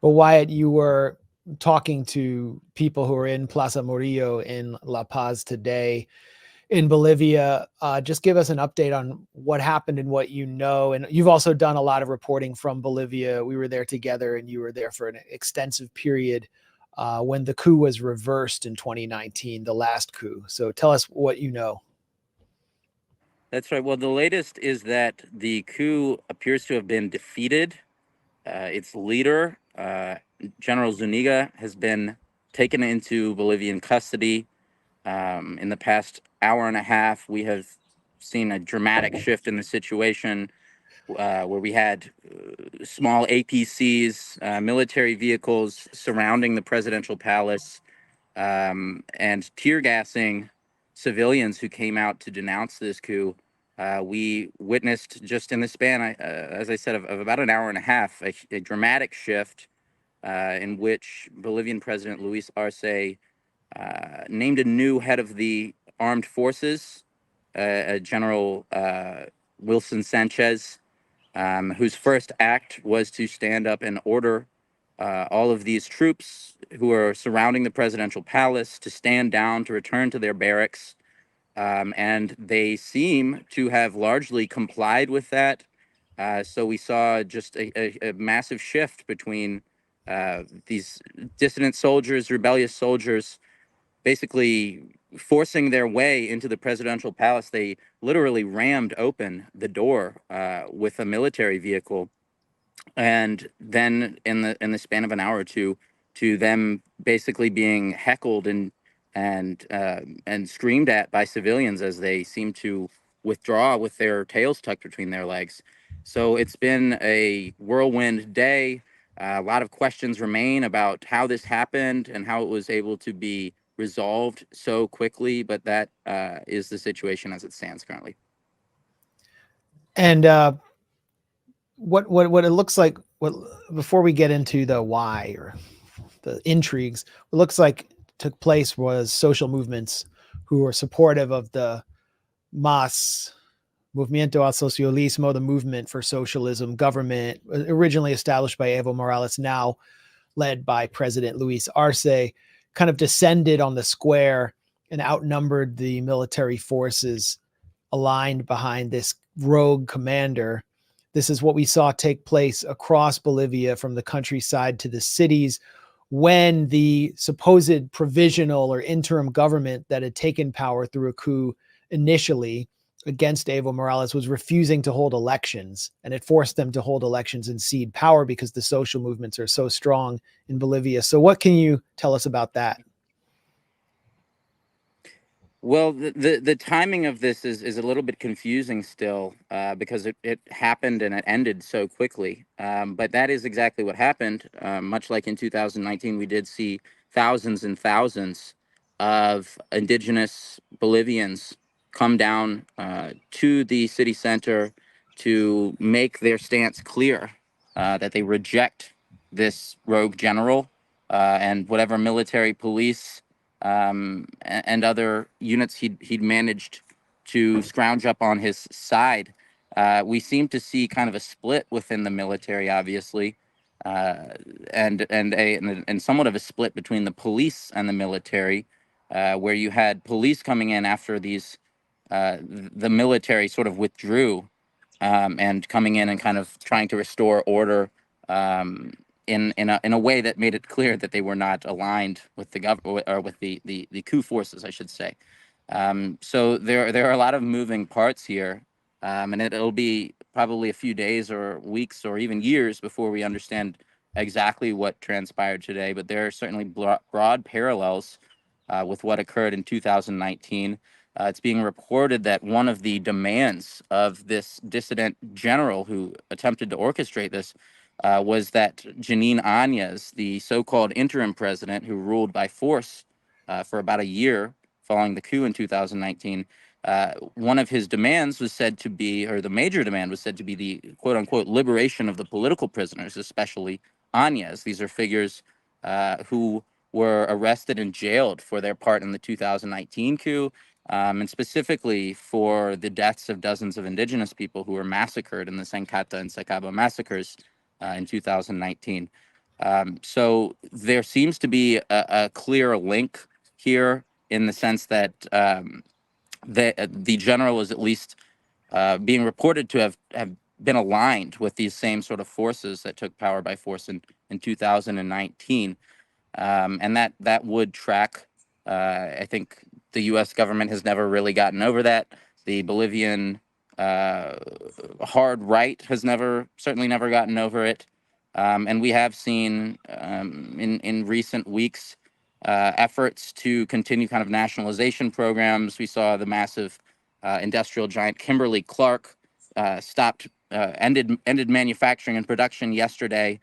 But Wyatt, you were talking to people who are in Plaza Murillo in La Paz today in Bolivia. Just give us an update on what happened and what you know. And you've also done a lot of reporting from Bolivia. We were there together, and you were there for an extensive period when the coup was reversed in 2019, the last coup. So tell us what you know. That's right. Well, the latest is that the coup appears to have been defeated. Its leader, General Zuniga, has been taken into Bolivian custody. In the past hour and a half, we have seen a dramatic shift in the situation where we had small APCs, military vehicles surrounding the presidential palace, and tear gassing civilians who came out to denounce this coup. We witnessed just in the span, as I said, of about an hour and a half, a dramatic shift in which Bolivian President Luis Arce named a new head of the armed forces, General Wilson Sanchez, whose first act was to stand up and order all of these troops who are surrounding the presidential palace to stand down, to return to their barracks. And they seem to have largely complied with that. So we saw just a massive shift between these dissident soldiers, rebellious soldiers, basically forcing their way into the presidential palace. They literally rammed open the door with a military vehicle, and then in the span of an hour or two, to them basically being heckled and screamed at by civilians as they seem to withdraw with their tails tucked between their legs. So it's been a whirlwind day. A lot of questions remain about how this happened and how it was able to be resolved so quickly, but that is the situation as it stands currently. And what it looks like, what before we get into the why or the intrigues, what looks like took place was social movements who were supportive of the MAS, Movimiento al Socialismo, the movement for socialism government, originally established by Evo Morales, now led by President Luis Arce, kind of descended on the square and outnumbered the military forces aligned behind this rogue commander. This is what we saw take place across Bolivia from the countryside to the cities when the supposed provisional or interim government that had taken power through a coup initially against Evo Morales was refusing to hold elections, and it forced them to hold elections and cede power because the social movements are so strong in Bolivia. So what can you tell us about that? Well, the timing of this is a little bit confusing still because it happened and it ended so quickly. But that is exactly what happened. Much like in 2019, we did see thousands and thousands of indigenous Bolivians come down to the city center to make their stance clear that they reject this rogue general and whatever military police and other units he'd managed to scrounge up on his side. We seem to see kind of a split within the military, obviously, and somewhat of a split between the police and the military, where you had police coming in after the military sort of withdrew, and coming in and kind of trying to restore order. In a way that made it clear that they were not aligned with the government or with the coup forces, I should say. So there are a lot of moving parts here, and it'll be probably a few days or weeks or even years before we understand exactly what transpired today. But there are certainly broad parallels with what occurred in 2019. It's being reported that one of the demands of this dissident general who attempted to orchestrate this was that Janine Áñez, the so-called interim president who ruled by force for about a year following the coup in 2019, one of his demands was said to be, or the major demand was said to be, the quote-unquote liberation of the political prisoners, especially Áñez. These are figures who were arrested and jailed for their part in the 2019 coup, and specifically for the deaths of dozens of indigenous people who were massacred in the Sencata and Sacaba massacres in 2019. So there seems to be a clear link here in the sense that the general is at least being reported to have been aligned with these same sort of forces that took power by force in 2019. And that would track. I think the U.S. government has never really gotten over that. The Bolivian uh, hard right has certainly never gotten over it. And we have seen in recent weeks efforts to continue kind of nationalization programs. We saw the massive industrial giant Kimberly-Clark ended manufacturing and production yesterday.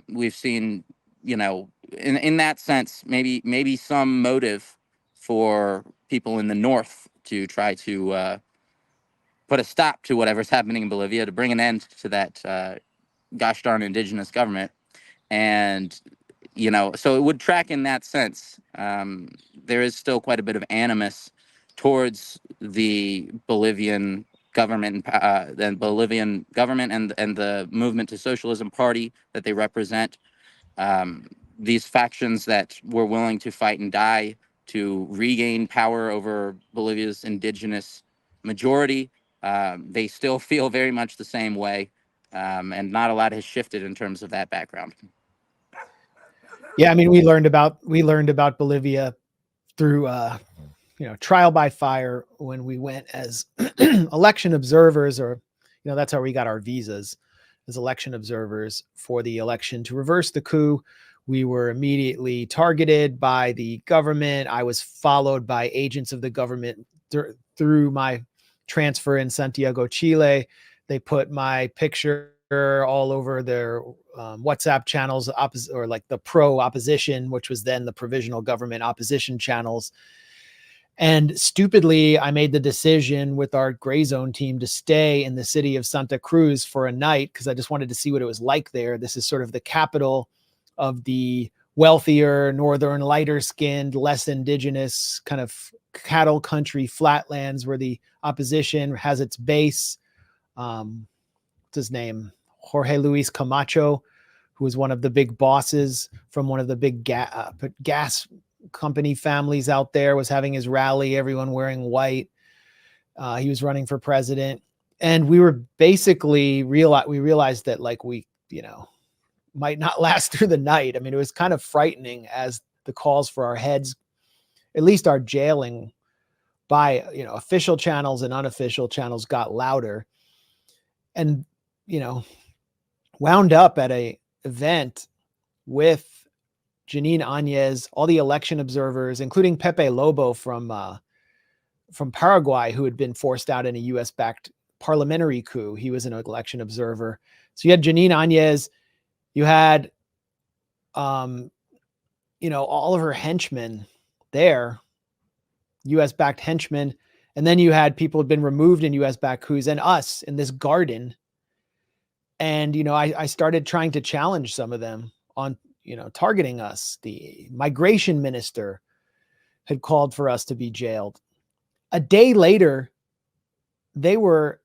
We've seen, in that sense, maybe some motive for people in the north to try to put a stop to whatever's happening in Bolivia, to bring an end to that gosh darn indigenous government. And so it would track in that sense. There is still quite a bit of animus towards the Bolivian government and the movement to socialism party that they represent. These factions that were willing to fight and die to regain power over Bolivia's indigenous majority, they still feel very much the same way, and not a lot has shifted in terms of that background. Yeah, I mean, we learned about Bolivia through trial by fire when we went as election observers, or that's how we got our visas, as election observers for the election to reverse the coup. We were immediately targeted by the government. I was followed by agents of the government through my transfer in Santiago, Chile. They put my picture all over their WhatsApp channels, or like the pro opposition, which was then the provisional government opposition channels. And stupidly, I made the decision with our Grayzone team to stay in the city of Santa Cruz for a night because I just wanted to see what it was like there. This is sort of the capital of the wealthier, northern, lighter skinned, less indigenous kind of cattle country flatlands where the opposition has its base. What's his name? Jorge Luis Camacho, who was one of the big bosses from one of the big gas company families out there, was having his rally, everyone wearing white. He was running for president. And we were basically realized that we might not last through the night. I mean, it was kind of frightening as the calls for our heads, at least our jailing by, official channels and unofficial channels, got louder. And, wound up at a event with Janine Áñez, all the election observers, including Pepe Lobo from Paraguay, who had been forced out in a U.S.-backed parliamentary coup. He was an election observer. So you had Janine Áñez, you had, all of her henchmen there, U.S.-backed henchmen, and then you had people who had been removed in U.S.-backed coups, and us in this garden. And, I started trying to challenge some of them on, targeting us. The migration minister had called for us to be jailed. A day later, they were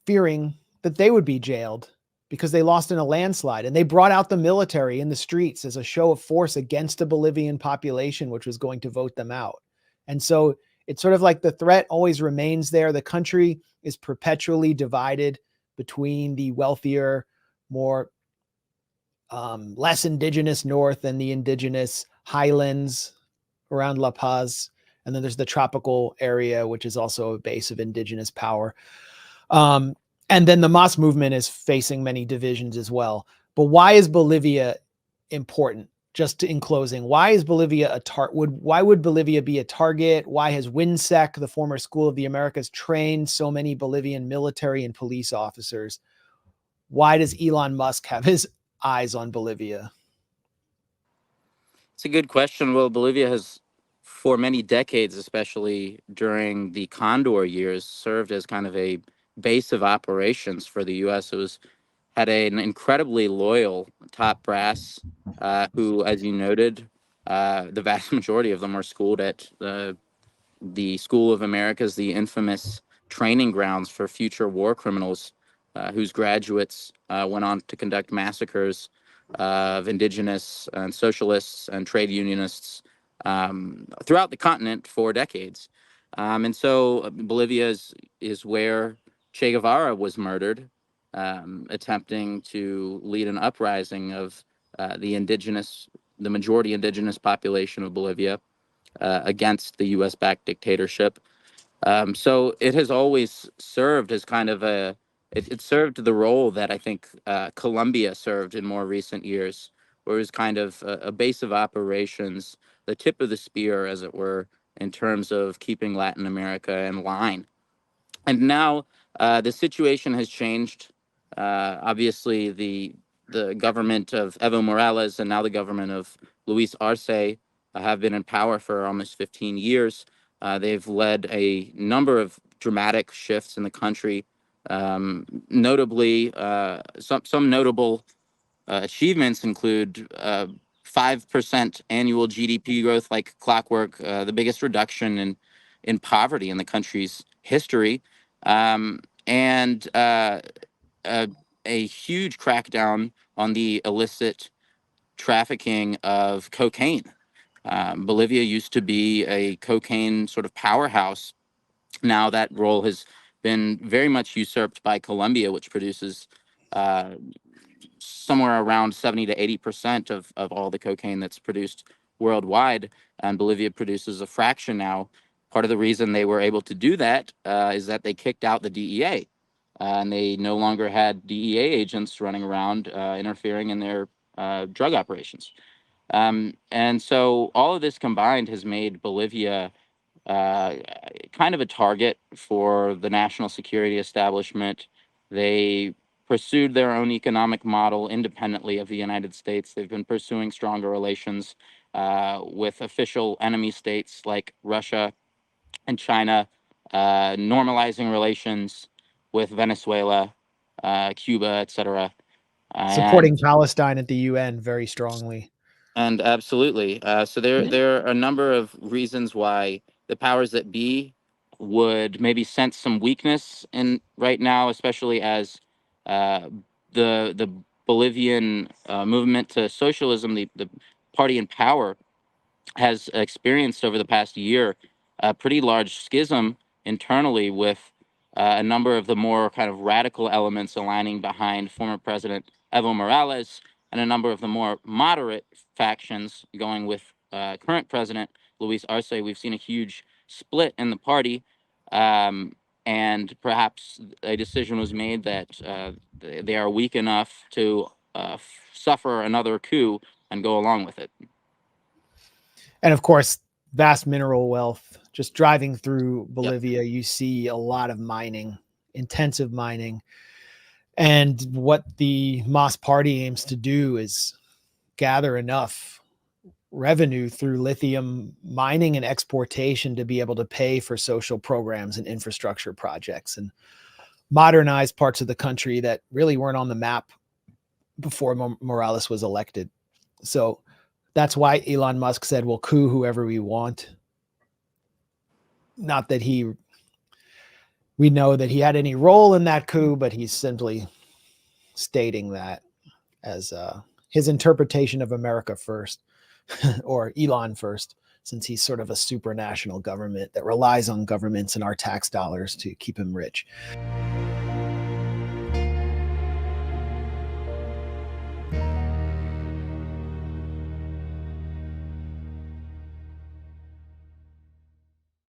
fearing that they would be jailed because they lost in a landslide. And they brought out the military in the streets as a show of force against the Bolivian population, which was going to vote them out. And so it's sort of like the threat always remains there. The country is perpetually divided between the wealthier, more less indigenous north and the indigenous highlands around La Paz. And then there's the tropical area, which is also a base of indigenous power. And then the MAS movement is facing many divisions as well. But why is Bolivia important? Just in closing, why is Bolivia why would Bolivia be a target? Why has WINSEC, the former School of the Americas, trained so many Bolivian military and police officers? Why does Elon Musk have his eyes on Bolivia? It's a good question. Well, Bolivia has, for many decades, especially during the Condor years, served as kind of a base of operations for the U.S. It had an incredibly loyal top brass, who, as you noted, the vast majority of them are schooled at the School of Americas, the infamous training grounds for future war criminals, whose graduates went on to conduct massacres of indigenous and socialists and trade unionists throughout the continent for decades. And so Bolivia is where Che Guevara was murdered, attempting to lead an uprising of the majority indigenous population of Bolivia against the U.S.-backed dictatorship. So it has always served as kind of it served the role that I think Colombia served in more recent years, where it was kind of a base of operations, the tip of the spear, as it were, in terms of keeping Latin America in line. And now the situation has changed. Obviously, the government of Evo Morales and now the government of Luis Arce have been in power for almost 15 years. They've led a number of dramatic shifts in the country. Notably, some notable achievements include 5% annual GDP growth, like clockwork, the biggest reduction in poverty in the country's history, and a huge crackdown on the illicit trafficking of cocaine. Bolivia used to be a cocaine sort of powerhouse. Now that role has been very much usurped by Colombia, which produces uh, somewhere around 70 to 80% of all the cocaine that's produced worldwide. And Bolivia produces a fraction now. Part of the reason they were able to do that is that they kicked out the DEA. And they no longer had DEA agents running around interfering in their drug operations. And so all of this combined has made Bolivia uh, kind of a target for the national security establishment. They pursued their own economic model independently of the United States. They've been pursuing stronger relations with official enemy states like Russia and China, normalizing relations with Venezuela, Cuba, etc. Supporting And Palestine at the UN very strongly. And absolutely. So there are a number of reasons why the powers that be would maybe sense some weakness in right now, especially as uh, the Bolivian movement to socialism, the party in power, has experienced over the past year a pretty large schism internally with a number of the more kind of radical elements aligning behind former President Evo Morales and a number of the more moderate factions going with current President Luis Arce. We've seen a huge split in the party. And perhaps a decision was made that they are weak enough to suffer another coup and go along with it. And of course, vast mineral wealth. Just driving through Yep. Bolivia, you see a lot of mining, intensive mining. And what the MAS party aims to do is gather enough revenue through lithium mining and exportation to be able to pay for social programs and infrastructure projects and modernize parts of the country that really weren't on the map before Morales was elected. So that's why Elon Musk said, we'll coup whoever we want. Not that we know that he had any role in that coup, but he's simply stating that as his interpretation of America first, or Elon first, since he's sort of a supranational government that relies on governments and our tax dollars to keep him rich.